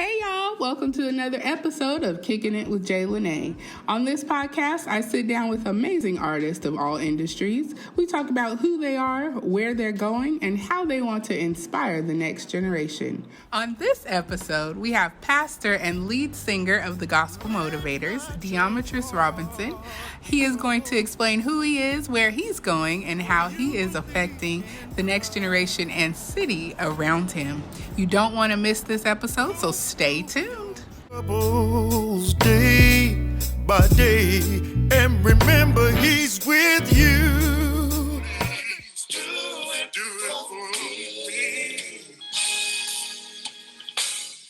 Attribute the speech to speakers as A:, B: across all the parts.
A: Hey y'all, welcome to another episode of Kickin' It with J.Lane't. On this podcast, I sit down with amazing artists of all industries. We talk about who they are, where they're going, and how they want to inspire the next generation. On this episode, we have pastor and lead singer of the Gospel Motivators, Deometrius Robinson. He is going to explain who he is, where he's going, and how he is affecting the next generation and city around him. You don't want to miss this episode, so stay tuned.
B: Day by day, and remember he's with you.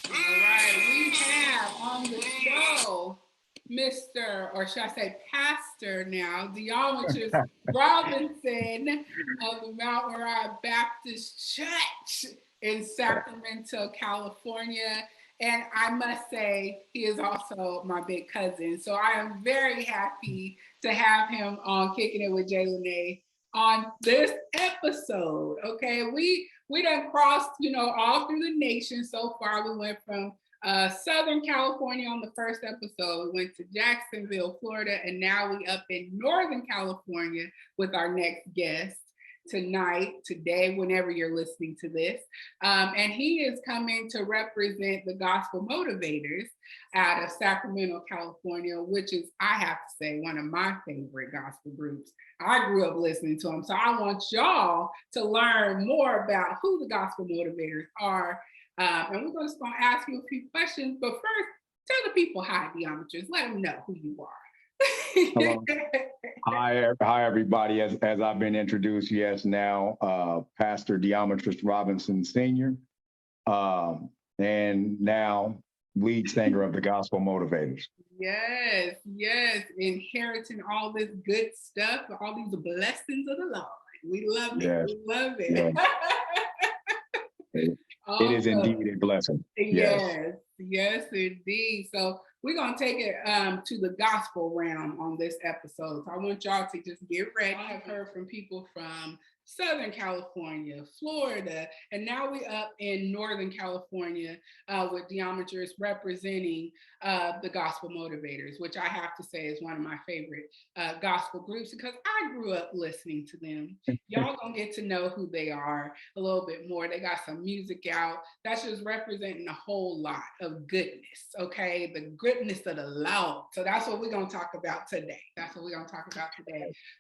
A: All right, we have on the show Mr. or should I say Pastor now, Deometrius Robinson of the Mount Moriah Baptist Church in Sacramento, California. And I must say, he is also my big cousin. So I am very happy to have him on Kicking It with J.Lane't on this episode. Okay, we done crossed, all through the nation so far. We went from Southern California on the first episode. We went to Jacksonville, Florida, and now we up in Northern California with our next guest today, whenever you're listening to this. And he is coming to represent the Gospel Motivators out of Sacramento, California, which is, I have to say, one of my favorite gospel groups. I grew up listening to them. So I want y'all to learn more about who the Gospel Motivators are. And we're just going to ask you a few questions. But first, tell the people hi, Deometrius. Let them know who you are.
C: Hello. Hi, everybody. As I've been introduced, yes, now Pastor Deometrius Robinson Sr., and now lead singer of the Gospel Motivators.
A: Yes, inheriting all this good stuff, all these blessings of the Lord. We love it.
C: Yes.
A: We love it.
C: Yes. It is indeed a blessing.
A: Yes, indeed. So we're going to take it to the gospel realm on this episode. So I want y'all to just get ready. I've heard from people from Southern California, Florida, and now we up in Northern California with Deometrius representing the Gospel Motivators, which I have to say is one of my favorite gospel groups because I grew up listening to them. Y'all gonna get to know who they are a little bit more. They got some music out that's just representing a whole lot of goodness, okay? The goodness of the Lord. So that's what we're gonna talk about today.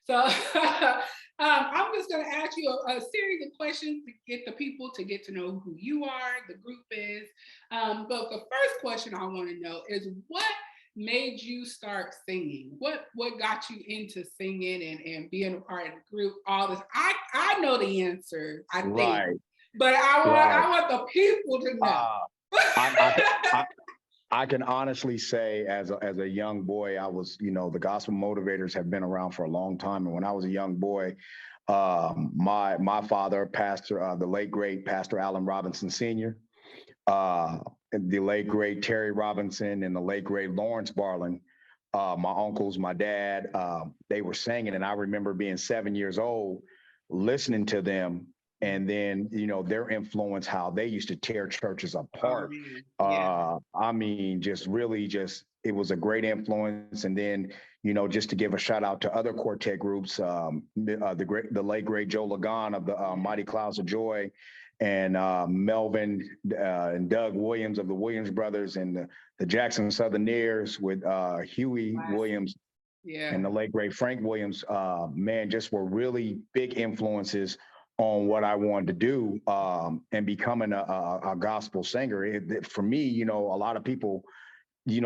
A: So I'm just gonna ask you a series of questions to get the people to get to know who you are, the group is. But the first question I want to know is what made you start singing? What got you into singing and being a part of the group? All this, I know the answer, I think, right. But I want the people to know.
C: I can honestly say, as a young boy, I was, the Gospel Motivators have been around for a long time, and when I was a young boy, my father, pastor, the late great Pastor Allen Robinson Sr., the late great Terry Robinson, and the late great Lawrence Barlin, my uncles, my dad, they were singing, and I remember being 7 years old, listening to them, and then their influence, how they used to tear churches apart. I mean, it was a great influence, and then. Just to give a shout out to other quartet groups, the late great Joe Lagan of the Mighty Clouds of Joy, and Melvin and Doug Williams of the Williams Brothers, and the Jackson Southerneers with Huey Williams, and the late great Frank Williams. Just were really big influences on what I wanted to do and becoming a gospel singer. For me, a lot of people.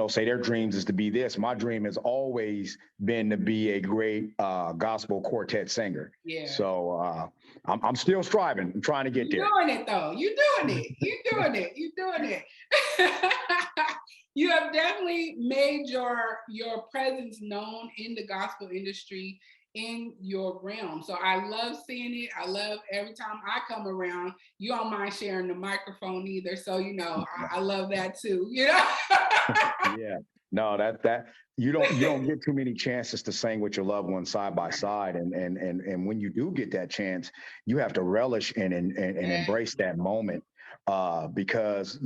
C: Say their dreams is to be this. My dream has always been to be a great gospel quartet singer. Yeah. So I'm still striving. I'm trying to get there.
A: You're doing it though. You're doing it. You have definitely made your presence known in the gospel industry in your realm. So I love seeing it. I love every time I come around, you don't mind sharing the microphone either. So, I love that too,
C: Yeah, no, that you don't get too many chances to sing with your loved ones side by side. And when you do get that chance, you have to relish and embrace that moment because,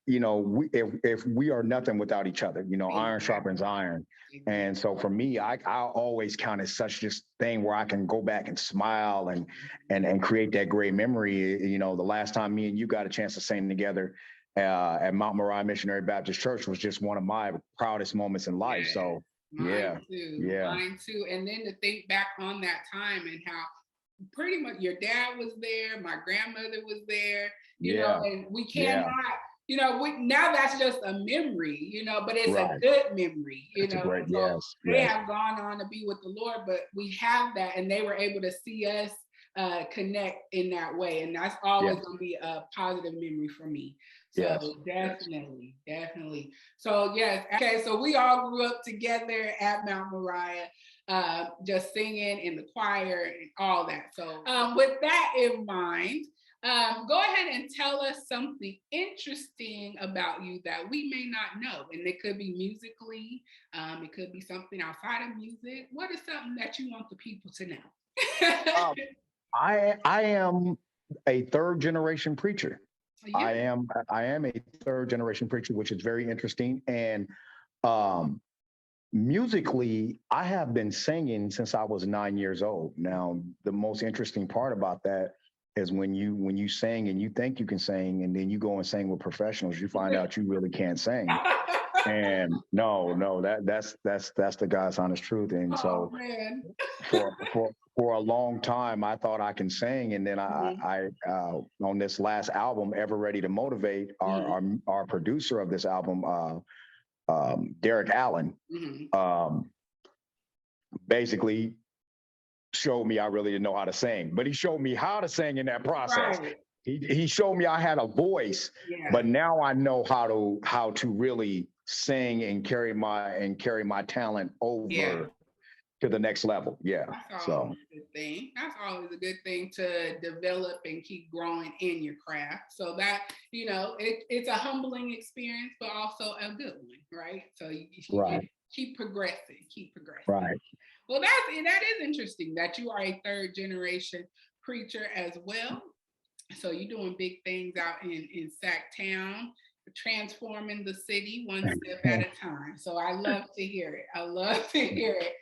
C: if we are nothing without each other, iron
A: Exactly.
C: sharpens iron. And so for me, I always count it such this thing where I can go back and smile and create that great memory. The last time me and you got a chance to sing together at Mount Moriah Missionary Baptist Church was just one of my proudest moments in life. So
A: Mine too. And then to think back on that time and how pretty much your dad was there, my grandmother was there, you know, and we cannot, now that's just a memory, but it's a good memory, they have gone on to be with the Lord, but we have that, and they were able to see us connect in that way, and that's always going to be a positive memory for me. So definitely. So yes, okay. So we all grew up together at Mount Moriah, just singing in the choir and all that. So with that in mind, go ahead and tell us something interesting about you that we may not know. And it could be musically, it could be something outside of music. What is something that you want the people to know?
C: I am a third generation preacher. I am a third generation preacher, which is very interesting. And musically, I have been singing since I was 9 years old. Now, the most interesting part about that is when you sing and you think you can sing, and then you go and sing with professionals, you find out you really can't sing. And that's the God's honest truth. And so for a long time, I thought I can sing. And then I on this last album, Ever Ready to Motivate, our producer of this album, Derek Allen, basically showed me I really didn't know how to sing, but he showed me how to sing in that process. Right. He showed me I had a voice, but now I know how to really sing and carry my talent over to the next level.
A: That's always a good thing. That's always a good thing to develop and keep growing in your craft. So that, it's a humbling experience, but also a good one, right? So you keep progressing.
C: Right.
A: Well, that is interesting that you are a third generation preacher as well. So you're doing big things out in Sacktown, transforming the city one step at a time. So I love to hear it.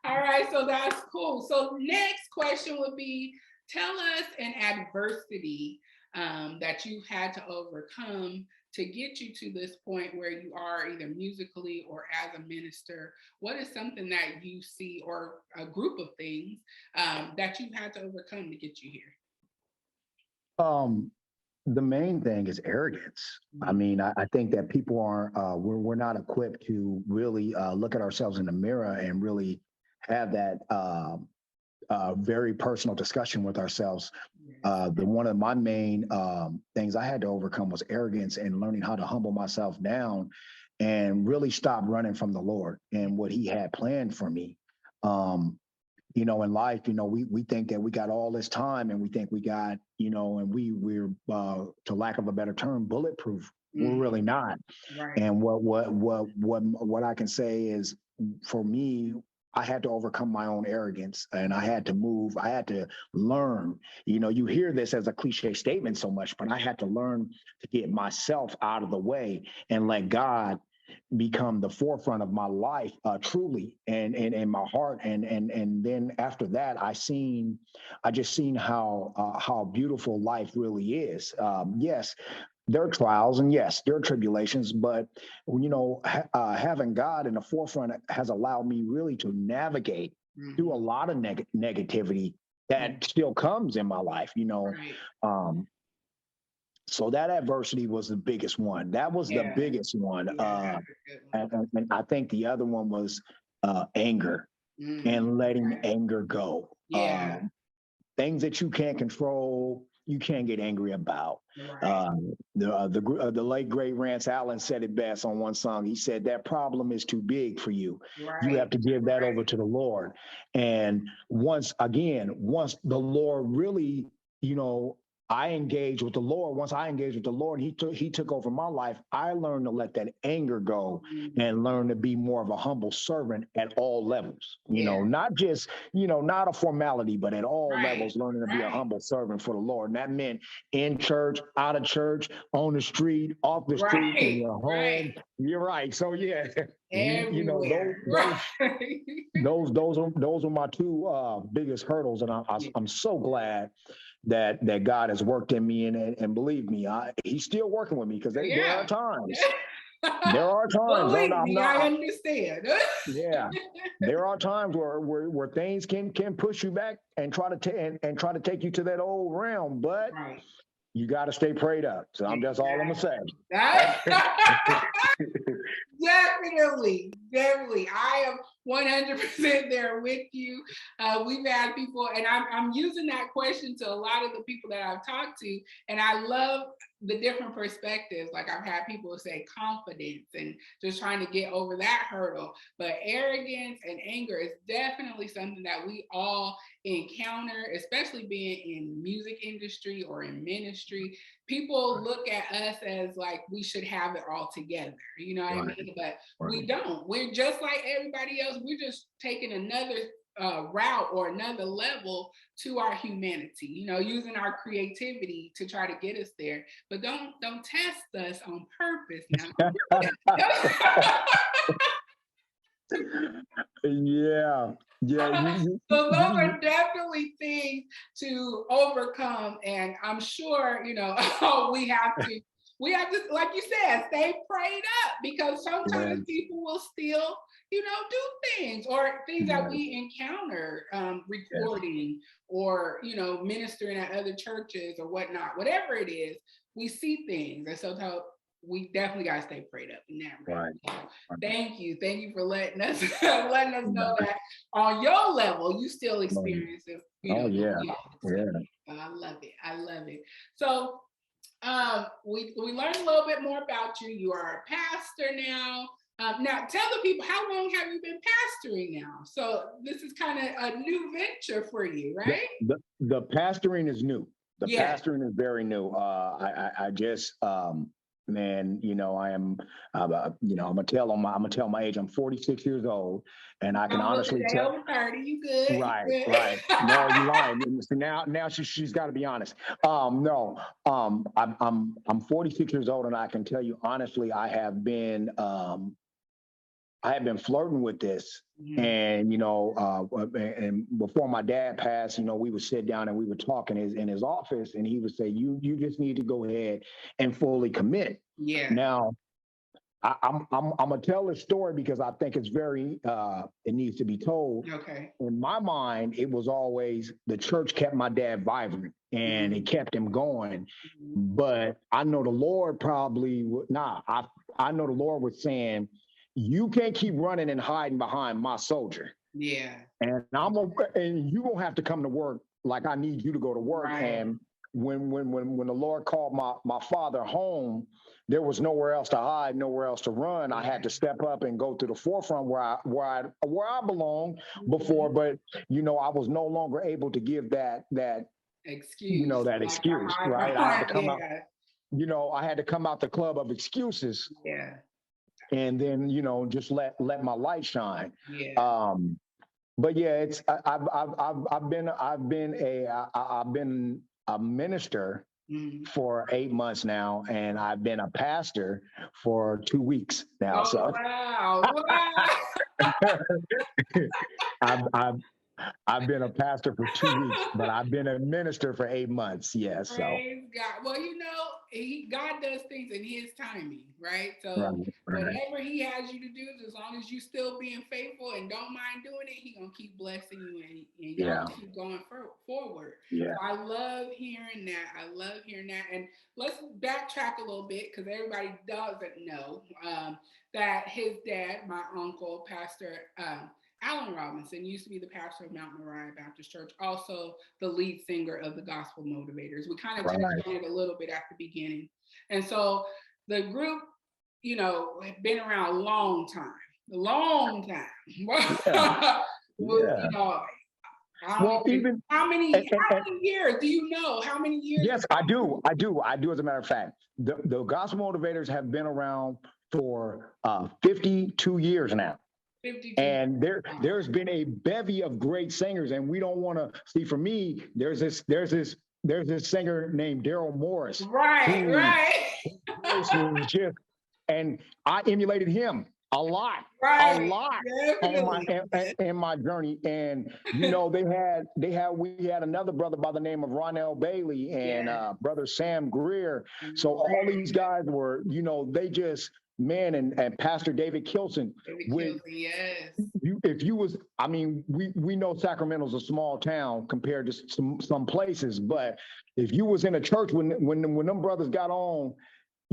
A: All right, so that's cool. So next question would be, tell us an adversity that you've had to overcome to get you to this point where you are either musically or as a minister. What is something that you see, or a group of things that you've had to overcome to get you here?
C: The main thing is arrogance. I mean, I think that people aren't, we're not equipped to really look at ourselves in the mirror and really have that very personal discussion with ourselves. One of my main things I had to overcome was arrogance, and learning how to humble myself down and really stop running from the Lord and what he had planned for me. In life, we think that we got all this time, and we think we got, and we're to lack of a better term, bulletproof. We're really not. Right. And what I can say is, for me, I had to overcome my own arrogance, and I had to learn. You hear this as a cliche statement so much, but I had to learn to get myself out of the way and let God become the forefront of my life, truly, and in my heart. And then after that, I just seen how beautiful life really is. Yes, there are trials, and yes, there are tribulations, but having God in the forefront has allowed me really to navigate through a lot of negativity that still comes in my life. Right. So that adversity was the biggest one. That was the biggest one. And I think the other one was anger and letting anger go. Things that you can't control, you can't get angry about. Right. The late great Rance Allen said it best on one song. He said, that problem is too big for you. Right. You have to give that over to the Lord. And once the Lord really, I engaged with the Lord. Once I engaged with the Lord, he took over my life. I learned to let that anger go and learn to be more of a humble servant at all levels. Not just, not a formality, but at all levels, learning to be a humble servant for the Lord. And that meant in church, out of church, on the street, off the street, in your home. You're right. So yeah,
A: everywhere.
C: those are my two biggest hurdles, and I'm so glad that God has worked in me, and believe me, he's still working with me, because there are times. There are times.
A: Believe me, I understand.
C: Yeah, there are times where things can push you back and try to take you to that old realm, but you got to stay prayed up. So that's all I'm gonna say.
A: Definitely. I am 100% there with you. We've had people, and I'm using that question to a lot of the people that I've talked to, and I love the different perspectives. Like, I've had people say confidence and just trying to get over that hurdle, but arrogance and anger is definitely something that we all encounter, especially being in music industry or in ministry. People look at us as like we should have it all together, you know what I mean? But we don't. We're just like everybody else. We're just taking another route or another level to our humanity, using our creativity to try to get us there. But don't test us on purpose now. So those are definitely things to overcome, and I'm sure we have to, like you said, stay prayed up, because sometimes people will still do things or things that we encounter recording or ministering at other churches or whatnot, whatever it is, we see things, and so we definitely got to stay prayed up in that. Right. So thank you for letting us know that on your level you still experience it. I love it. So we learned a little bit more about you. You are a pastor now. Now tell the people, how long have you been pastoring now? So this is kind of a new venture for you, right?
C: The pastoring is new. Pastoring is very new. I just man, I am, I'm gonna tell my age. I'm 46 years old, and I can honestly tell.
A: Over 30, you good?
C: Right. No, you lying. So now she's got to be honest. No, I'm 46 years old, and I can tell you honestly, I have been flirting with this. And, and before my dad passed, we would sit down and we would talk in his office, and he would say, you just need to go ahead and fully commit. Yeah. Now, I'm gonna tell this story because I think it's very, it needs to be told. Okay. In my mind, it was always the church kept my dad vibrant and it kept him going. But I know the Lord probably would not. I know the Lord was saying, you can't keep running and hiding behind my soldier. Yeah. And you gonna have to come to work like I need you to go to work. Right. And when the Lord called my father home, there was nowhere else to hide, nowhere else to run. I had to step up and go to the forefront where I belonged before, but I was no longer able to give that excuse. That excuse, right? I had to come out. I had to come out the club of excuses. Yeah. And then, just let my light shine. Yeah. But yeah, I've been a minister for 8 months now, and I've been a pastor for 2 weeks now. Wow. I've been a pastor for 2 weeks, but I've been a minister for 8 months. Yes. Yeah,
A: praise God. Well, God does things in His timing, right? So whatever He has you to do, as long as you still being faithful and don't mind doing it, He gonna keep blessing you and y'all keep going forward. Yeah. So I love hearing that. And let's backtrack a little bit because everybody doesn't know that his dad, my uncle, Pastor Alan Robinson, used to be the pastor of Mount Moriah Baptist Church, also the lead singer of the Gospel Motivators. We kind of touched on it a little bit at the beginning. And so the group, had been around a long time. I don't
C: Well,
A: even, how many
C: and
A: years do you know? How many years?
C: yes, I do. I do. I do. As a matter of fact, the Gospel Motivators have been around for 52 years now.
A: 52.
C: And there's been a bevy of great singers, and we don't want to see. For me, there's this singer named Daryl Morris.
A: Right, right.
C: Voice was just, and I emulated him a lot,
A: Definitely.
C: in my journey. And we had another brother by the name of Ronell Bailey and brother Sam Greer. So all these guys were, they just, man, and Pastor David Kilson.
A: Yes.
C: We know Sacramento's a small town compared to some places, but if you was in a church when them brothers got on,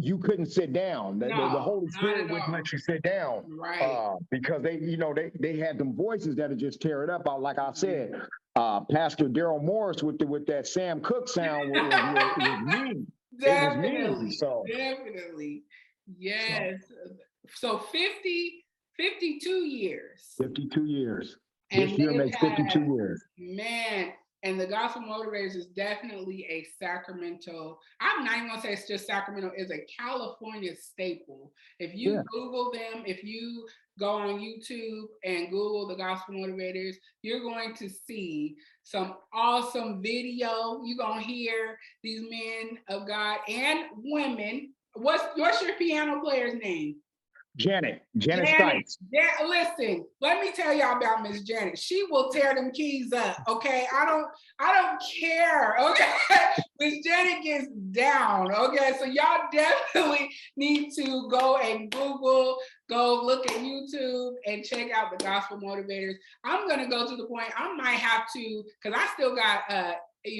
C: you couldn't sit down. The Holy Spirit wouldn't let you sit down,
A: right?
C: Because they had them voices that'll just tear it up. Like I said, Pastor Daryl Morris with that Sam Cooke sound was mean.
A: Definitely,
C: it was mean. So
A: definitely, yes. So 52 years.
C: 52 years.
A: And
C: this year makes 52 years.
A: Man. And the Gospel Motivators is definitely a Sacramento, I'm not even gonna say it's just Sacramento, it's a California staple. If you Google them, if you go on YouTube and Google the Gospel Motivators, you're going to see some awesome video. You're gonna hear these men of God and women. What's your piano player's name?
C: Janet Stites.
A: Yeah, listen, let me tell y'all about Miss Janet. She will tear them keys up. Okay. I don't care. Okay. Miss Janet gets down. Okay. So y'all definitely need to go and Google, go look at YouTube and check out the Gospel Motivators. I'm gonna go to the point I might have to, because I still got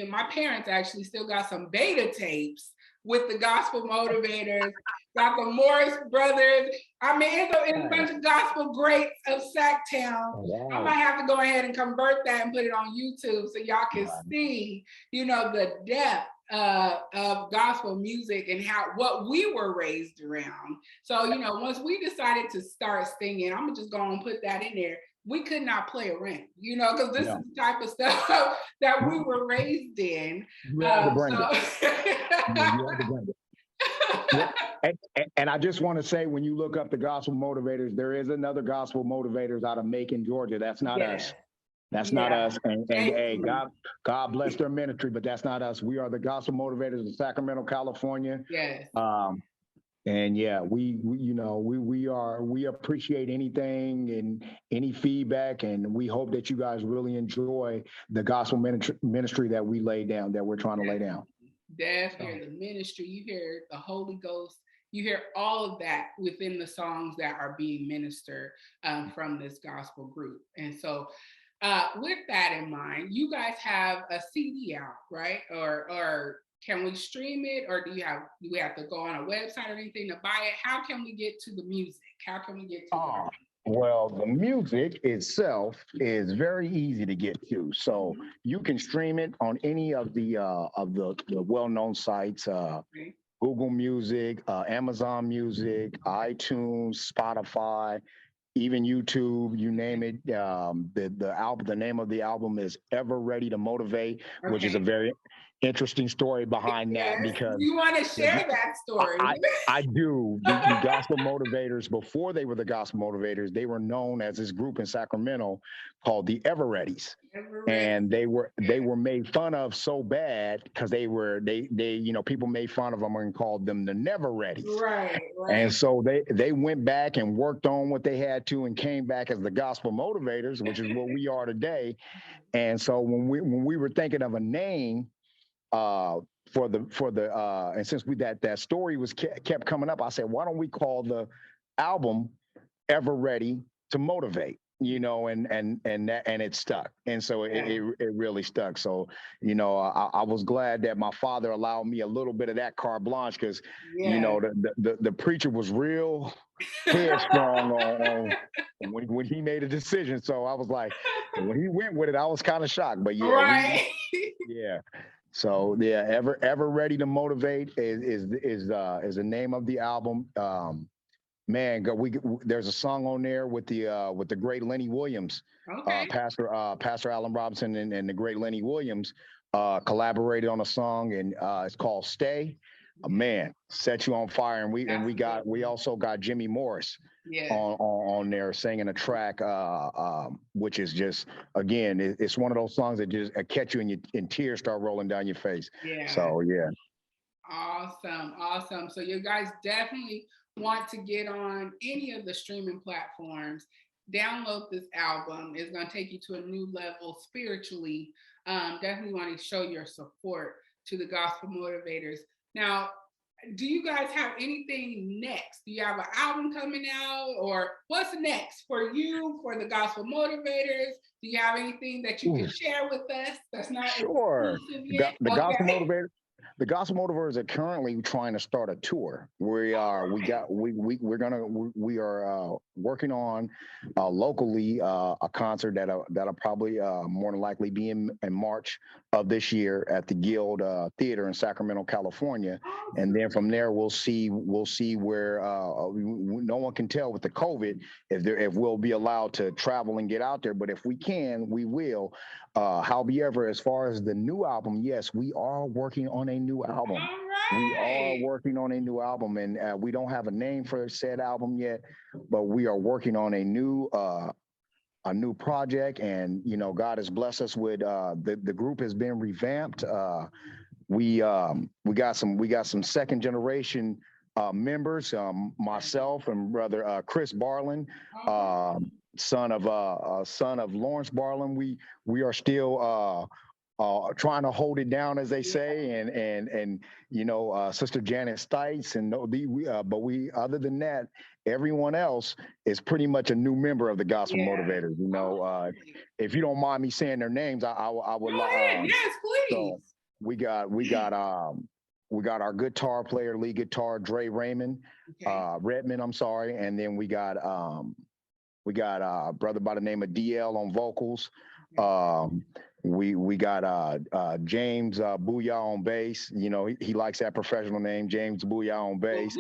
A: my parents actually still got some beta tapes with the Gospel Motivators, got the Morris brothers. I mean, it's a bunch of gospel greats of Sacktown. Wow. I might have to go ahead and convert that and put it on YouTube so y'all can see, the depth of gospel music and what we were raised around. So, once we decided to start singing, I'm gonna just go and put that in there. We could not play around, because this is the type of stuff that we were raised in.
C: And I just want to say, when you look up the Gospel Motivators, there is another Gospel Motivators out of Macon, Georgia. That's not us. That's not us. And hey, God bless their ministry, but that's not us. We are the Gospel Motivators of Sacramento, California.
A: Yes.
C: And we appreciate anything and any feedback, and we hope that you guys really enjoy the gospel ministry that we lay down, that we're trying to lay down.
A: Definitely, the ministry, you hear the Holy Ghost, you hear all of that within the songs that are being ministered from this gospel group. And so with that in mind, you guys have a CD out, right? Or can we stream it, or do we have to go on a website or anything to buy it? How can we get to the music? How can we get to
C: Well, the music itself is very easy to get to. So you can stream it on any of the well-known sites, Google Music, Amazon Music, iTunes, Spotify, even YouTube, you name it. The name of the album is Ever Ready to Motivate, which is a very interesting story behind that, because
A: you want to share that story.
C: I do. The Gospel Motivators, before they were the Gospel Motivators, they were known as this group in Sacramento called the Ever Readies. And they were made fun of so bad because they people made fun of them and called them the Never Readies.
A: Right.
C: And so they went back and worked on what they had to and came back as the Gospel Motivators, which is what we are today. And so when we were thinking of a name and since that story was kept coming up, I said, why don't we call the album Ever Ready to Motivate? And it stuck. And so it really stuck. So, I was glad that my father allowed me a little bit of that carte blanche, because, the preacher was real headstrong on when he made a decision. So I was like, when he went with it, I was kind of shocked. But So Ever Ready to Motivate is the name of the album. Man, there's a song on there with the great Lenny Williams,
A: Okay.
C: Pastor Allen Robinson and the great Lenny Williams collaborated on a song, and it's called "Stay." Man, set you on fire, and we also got Jimmy Morris on there singing a track, which is just, again, it's one of those songs that just catch you and tears start rolling down your face.
A: Yeah.
C: So yeah.
A: Awesome. So you guys definitely want to get on any of the streaming platforms, download this album. It's going to take you to a new level spiritually. Definitely want to show your support to the Gospel Motivators. Now, do you guys have anything next? Do you have an album coming out, or what's next for you, for the Gospel Motivators? Do you have anything that you can share with us that's not exclusive yet?
C: The Gospel Motivators are currently trying to start a tour. We are working on locally a concert that'll probably more than likely be in March of this year at the Guild Theater in Sacramento, California, and then from there we'll see where no one can tell with the COVID if we'll be allowed to travel and get out there, but if we can, we will. However, as far as the new album, yes, we are working on a new album. We are working on a new album, and we don't have a name for said album yet, but we are working on a new project. And God has blessed us with the group has been revamped. We got some second generation members. Myself and brother Chris Barlin. Son of Lawrence Barlin. We are still trying to hold it down, as they say, and Sister Janet Stites, and but we other than that, everyone else is pretty much a new member of the Gospel Motivators. If you don't mind me saying their names, I would like.
A: Yes, please.
C: So we got our guitar player, lead guitar, Dre Redmond, I'm sorry, and then we got a brother by the name of DL on vocals. We got James Booyah on bass. He likes that professional name, James Booyah on bass.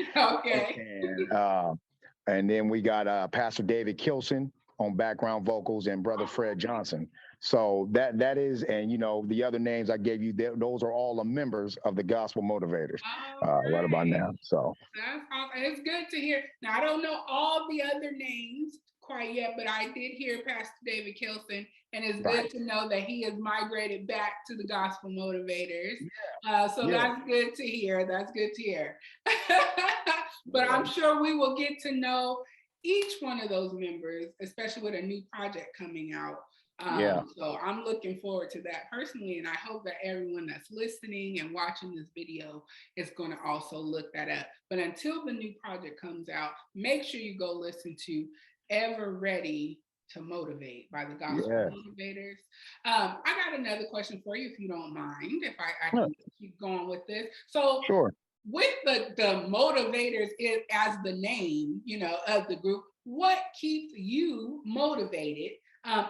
C: And then we got Pastor David Kilson on background vocals, and brother Fred Johnson. So that is, and the other names I gave you, those are all the members of the Gospel Motivators right about now. So
A: that's awesome. It's good to hear. Now, I don't know all the other names quite yet, but I did hear Pastor David Kilson, and it's good to know that he has migrated back to the Gospel Motivators. That's good to hear. That's good to hear. But I'm sure we will get to know each one of those members, especially with a new project coming out. So I'm looking forward to that personally, and I hope that everyone that's listening and watching this video is going to also look that up. But until the new project comes out, make sure you go listen to Ever Ready to Motivate by the Gospel Motivators. I got another question for you, if you don't mind, if I can keep going with this. So with the motivators as the name, of the group, what keeps you motivated?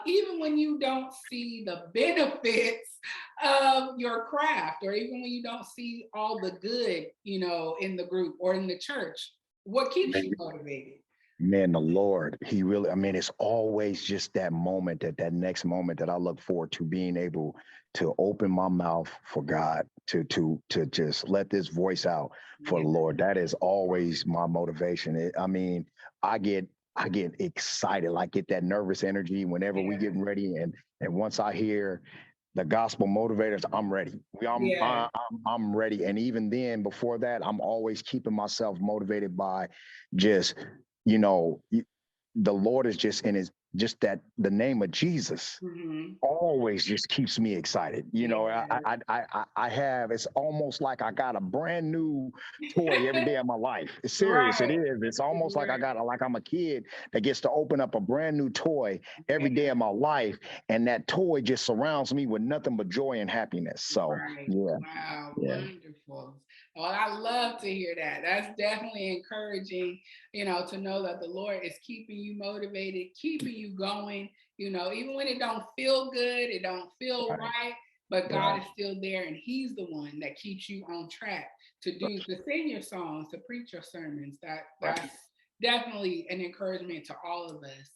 A: Even when you don't see the benefits of your craft, or even when you don't see all the good, in the group or in the church, what keeps you motivated?
C: Man, the Lord, he really, it's always just that moment, that next moment that I look forward to being able to open my mouth for God, to just let this voice out for the Lord. That is always my motivation. I get excited, I get that nervous energy whenever we getting ready. And once I hear the Gospel Motivators, I'm ready. I'm ready. And even then, before that, I'm always keeping myself motivated by just, the Lord is just in the name of Jesus always just keeps me excited. I have, it's almost like I got a brand new toy every day of my life. It's serious. It is. It's almost like I'm a kid that gets to open up a brand new toy every day of my life. And that toy just surrounds me with nothing but joy and happiness. So,
A: Wow. Wonderful. Well, I love to hear that. That's definitely encouraging, to know that the Lord is keeping you motivated, keeping you going, even when it don't feel good, it don't feel right, but God is still there, and he's the one that keeps you on track to sing your songs, to preach your sermons. definitely an encouragement to all of us.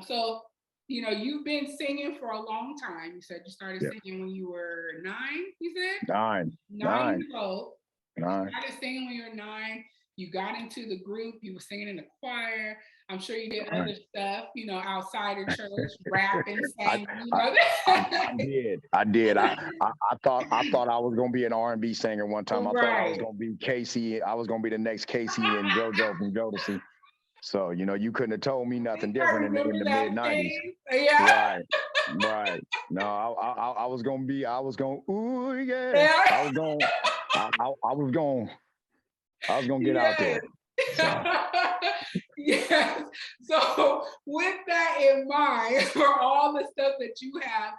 A: So, you've been singing for a long time. You said you started singing when you were 9, you said?
C: 9.
A: 9 years old.
C: 9.
A: You started singing when you were 9. You got into the group. You were singing in the choir. I'm sure you did other stuff, outside of church, rapping, singing.
C: I did. I thought I was gonna be an R&B singer one time. I thought I was gonna be Casey. I was gonna be the next Casey and JoJo from Jodeci. So you couldn't have told me nothing different in the mid '90s.
A: Yeah.
C: Right. No, I was gonna be. I was gonna. Ooh yeah. I was gonna get out there. So.
A: Yes. So with that in mind, for all the stuff that you have,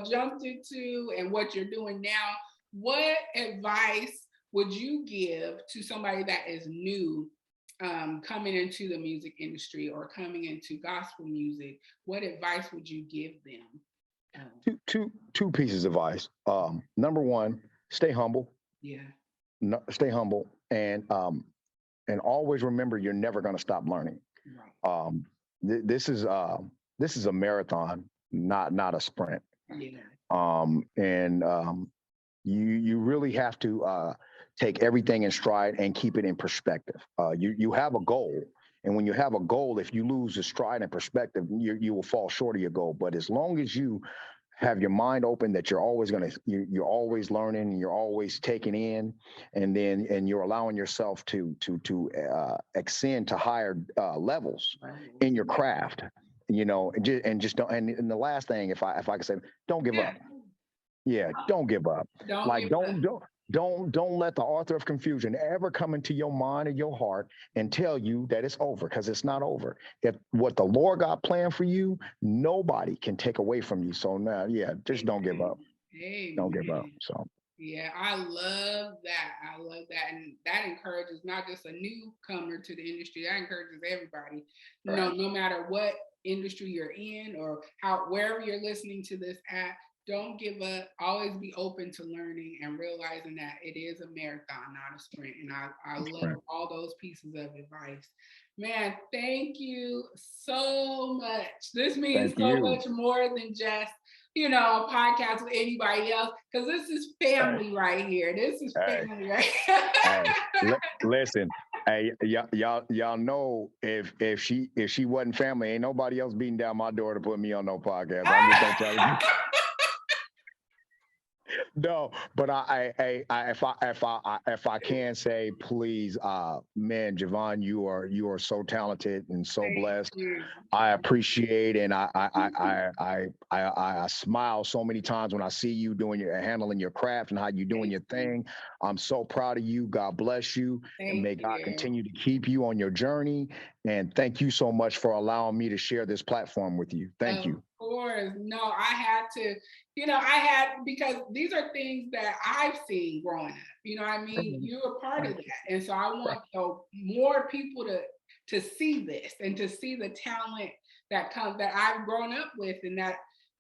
A: jumped into and what you're doing now, what advice would you give to somebody that is new, coming into the music industry or coming into gospel music? What advice would you give them?
C: Two pieces of advice. Number one, stay humble.
A: Yeah.
C: Stay humble and always remember you're never going to stop learning. Right. This is a marathon, not a sprint. Yeah. You really have to take everything in stride and keep it in perspective. You have a goal, and when you have a goal, if you lose the stride and perspective, you will fall short of your goal. But as long as you have your mind open, that you're always you're always learning, and you're always taking in, and you're allowing yourself to ascend to higher levels in your craft, and just don't. And the last thing, if I could say, don't give up. Yeah, don't give up. Don't let the author of confusion ever come into your mind or your heart and tell you that it's over, because it's not over. If what the Lord got planned for you, nobody can take away from you. So now, just don't give up. Amen. Don't give up. So.
A: Yeah, I love that. And that encourages not just a newcomer to the industry, that encourages everybody. Right. No matter what industry you're in or wherever you're listening to this at, don't give up. Always be open to learning and realizing that it is a marathon, not a sprint. And I love all those pieces of advice. Man, thank you so much. This means so much more than just, a podcast with anybody else, because this is family right here. This is family right here.
C: Listen, hey, y'all know if she wasn't family, ain't nobody else beating down my door to put me on no podcast. I'm just gonna tell you. No, but if I can say, please, man, Javon, you are so talented and so blessed. I appreciate, and I smile so many times when I see you handling your craft and how you doing your thing. I'm so proud of you. God bless you, and may God continue to keep you on your journey. And thank you so much for allowing me to share this platform with you. Thank you.
A: Of course. No, I had to, because these are things that I've seen growing up. You know what I mean? You're a part of that. And so I want more people to see this and to see the talent that I've grown up with and that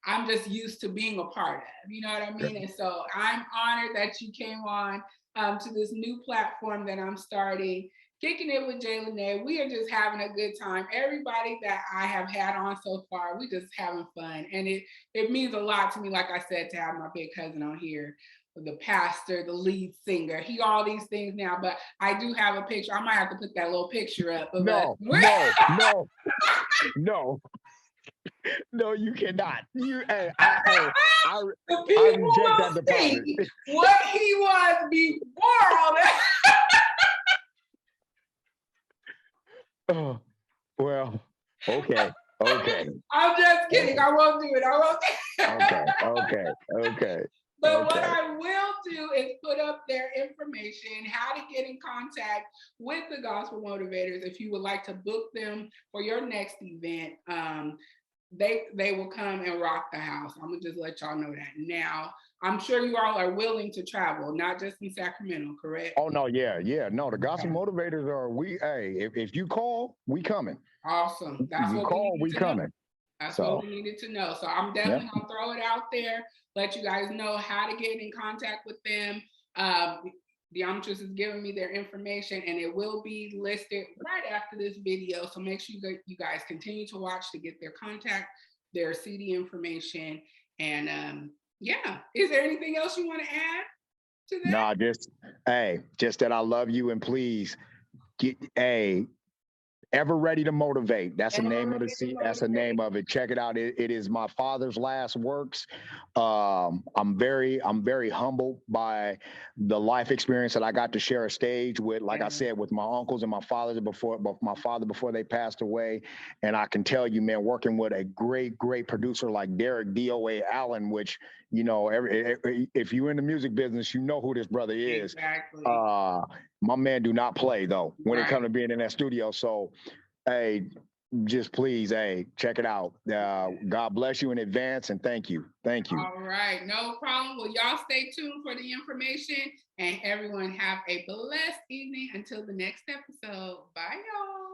A: I'm just used to being a part of. You know what I mean? And so I'm honored that you came on to this new platform that I'm starting. Kicking it with J.Lane't. We are just having a good time. Everybody that I have had on so far, we just having fun. And it means a lot to me, like I said, to have my big cousin on here, the pastor, the lead singer, all these things now. But I do have a picture. I might have to put that little picture up.
C: No, you cannot. I reject that deposit.
A: What he was before all that.
C: Oh, well, okay.
A: I'm just kidding. I won't do it.
C: Okay.
A: But what I will do is put up their information, how to get in contact with the Gospel Motivators. If you would like to book them for your next event, they will come and rock the house. I'm gonna just let y'all know that now. I'm sure you all are willing to travel, not just in Sacramento, correct?
C: Oh no, yeah. No, the Gospel Motivators if you call, we coming.
A: Awesome. That's what
C: we coming.
A: That's what we needed to know. So I'm definitely gonna throw it out there, let you guys know how to get in contact with them. Deometrius is giving me their information, and it will be listed right after this video. So make sure you guys continue to watch to get their contact, their CD information. And yeah, is there anything else you want to add to that?
C: No, just that I love you, and please Ever Ready to Motivate. That's the name of the seat. That's the name of it. Check it out. It is my father's last works. I'm very humbled by the life experience that I got to share a stage with, like I said, with my uncles and my fathers before they passed away. And I can tell you, man, working with a great producer like Derek D.O.A. Allen, which, you know, if you're in the music business, you know who this brother is.
A: Exactly.
C: My man do not play, though, when it comes to being in that studio. So, hey, just please, check it out. God bless you in advance, and thank you. Thank you.
A: All right, no problem. Well, y'all stay tuned for the information, and everyone have a blessed evening until the next episode. Bye, y'all.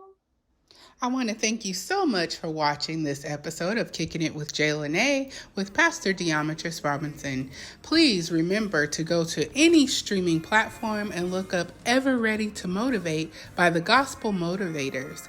A: I want to thank you so much for watching this episode of Kicking It with J.Lane't with Pastor Deometrius Robinson. Please remember to go to any streaming platform and look up Ever Ready to Motivate by the Gospel Motivators.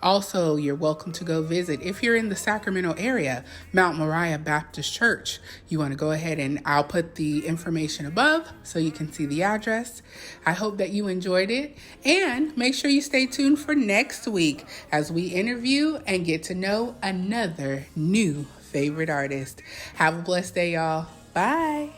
A: Also, you're welcome to go visit, if you're in the Sacramento area, Mount Moriah Baptist Church. You want to go ahead, and I'll put the information above so you can see the address. I hope that you enjoyed it, and make sure you stay tuned for next week as we interview and get to know another new favorite artist. Have a blessed day, y'all. Bye.